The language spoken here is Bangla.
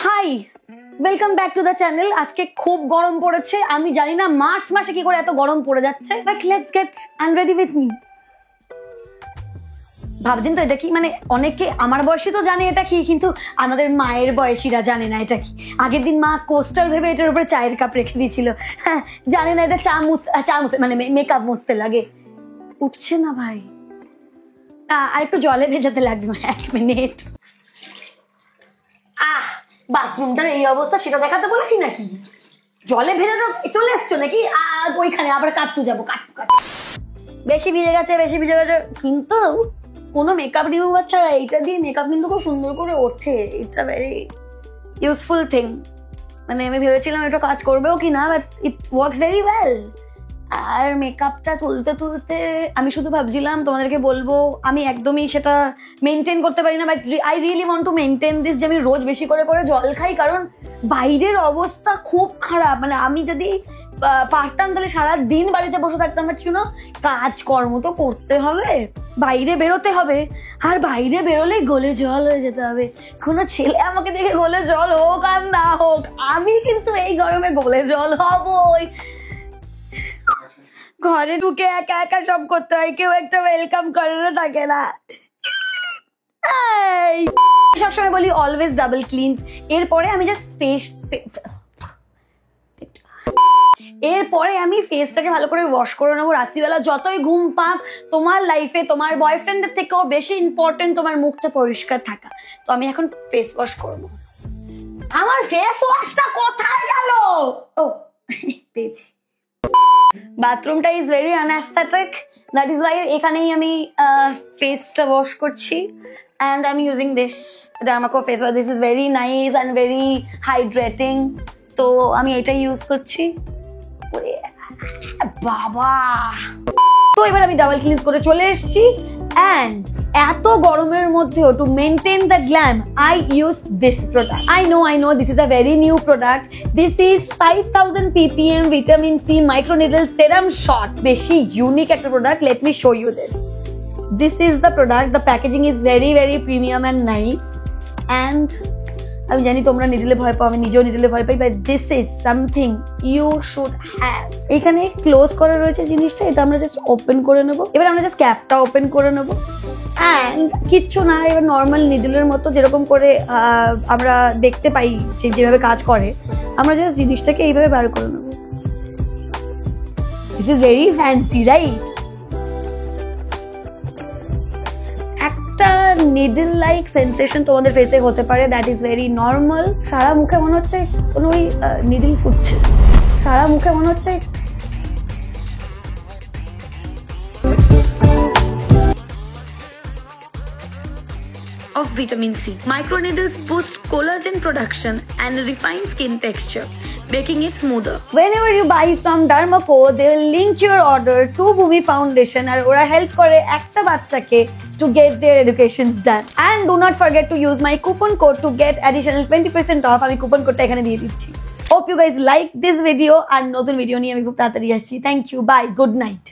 High, welcome back to the channel. আজকে খুব গরম পড়েছে, আমি জানি না মার্চ মাসে কি করে এত গরম পড়ে যাচ্ছে, but let's get I am ready with me. ভাবছেন তো এটা কি, মানে অনেকে আমার বয়সী তো জানে এটা কি, কিন্তু আমাদের মায়ের বয়সীরা জানে না এটা কি। আগের দিন মা কোস্টার ভেবে এটার উপরে চায়ের কাপ রেখে দিয়েছিল। হ্যাঁ, জানে না এটা চা মুছতে মানে মেকআপ মুছতে লাগে। উঠছে না ভাই, আর একটু জলে ভেজাতে লাগবে। 1 মিনিট। বাথরুমটার এই অবস্থা, সেটা দেখাতে বলেছি নাকি? জলে ভেজে তো চলে এসছো নাকি? ওইখানে আবার কাটটু যাবো, কাটটু বেশি ভিজে গেছে। কিন্তু কোনো মেকআপ রিমুভার ছাড়া এইটা দিয়ে মেকআপ কিন্তু খুব সুন্দর করে ওঠে। It's a very useful thing. মানে আমি ভেবেছিলাম এটা কাজ করবেও কি না, but it works very well. আর মেকআপটা তুলতে তুলতে আমি শুধু ভাবছিলাম তোমাদেরকে বলবো, আমি একদমই সেটা মেনটেন করতে পারি না, but I really want to maintain this, যে আমি রোজ বেশি করে করে জল খাই, কারণ বাইরের অবস্থা খুব খারাপ। মানে আমি যদি পারতাম তাহলে সারাদিন বাড়িতে বসে থাকতাম, বাট না, কাজকর্ম তো করতে হবে, বাইরে বেরোতে হবে। আর বাইরে বেরোলেই গলে জল হয়ে যেতে হবে। কোনো ছেলে আমাকে দেখে গলে জল হোক আর না হোক, আমি কিন্তু এই গরমে গলে জল হবই। ঘরে ঢুকে একা একা সব করতে হয়, কেউ একটা ওয়েলকাম করানো থাকে না। সবসময় বলি অলওয়েজ ডাবল ক্লিনস। এরপরে আমি জাস্ট ফেসটাকে ভালো করে ওয়াশ করে নেবো রাত্রিবেলা। যতই ঘুম পাক, তোমার লাইফে তোমার বয়ফ্রেন্ডের থেকেও বেশি ইম্পর্টেন্ট তোমার মুখটা পরিষ্কার থাকা। তো আমি এখন ফেস ওয়াশ করবো। আমার ফেস ওয়াশটা কোথায় গেল? ও পেয়েছি। বাথরুমটা is very unaesthetic, that is why এখানেই আমি ফেসটা ওয়াশ করছি। and I'm using this Dermaco face wash. This is very nice and very hydrating, তো আমি এটাই ইউজ করছি। বাবা, তো এবার আমি ডাবল ক্লিনস করে চলে এসেছি। and এত গরমের মধ্যেও to maintain the glam I use this product. I know this is a very new product. This is 5000 ppm vitamin C microneedle serum shot. বেশি ইউনিক একটা product. Let me show you this. This is the product. The packaging is very very premium and nice. And আমি জানি তোমরা নিডলে ভয় পাও, আমি নিজেও নিডলে ভয় পাই, but this is something you should have. এখানে ক্লোজ করা রয়েছে জিনিসটা, এটা আমরা জাস্ট ওপেন করে নেবো। এবার আমরা জাস্ট ক্যাপটা ওপেন করে নেবো। অ্যান্ড কিচ্ছু না, এবার নর্মাল নিডলের মতো যেরকম করে আমরা দেখতে পাই যেভাবে কাজ করে, আমরা জাস্ট জিনিসটাকে এইভাবে বার করে নেবো। This is very fancy, right? একটা নিডল লাইক সেন্সেশন তোমাদের ফেসে হতে পারে, দ্যাট ইজ ভেরি নর্মাল। সারা মুখে মনে হচ্ছে কোনো ওই নিডল ফুটছে, সারা মুখে মনে হচ্ছে of vitamin C. Microneedles boost collagen production and refine skin texture, making it smoother. Whenever you buy from Dermaco, they will link your order to Bhumi Foundation আর ওরা হেল্প করে একটা বাচ্চাকে to get their educations done. And do not forget to use my coupon code to get additional 20% off. আমি কুপন কোডটা এখানে দিয়ে দিচ্ছি। Hope you guys like this video, আর নতুন ভিডিও নিয়ে আমি খুব তাড়াতাড়ি আসছি। Thank you, bye, good night.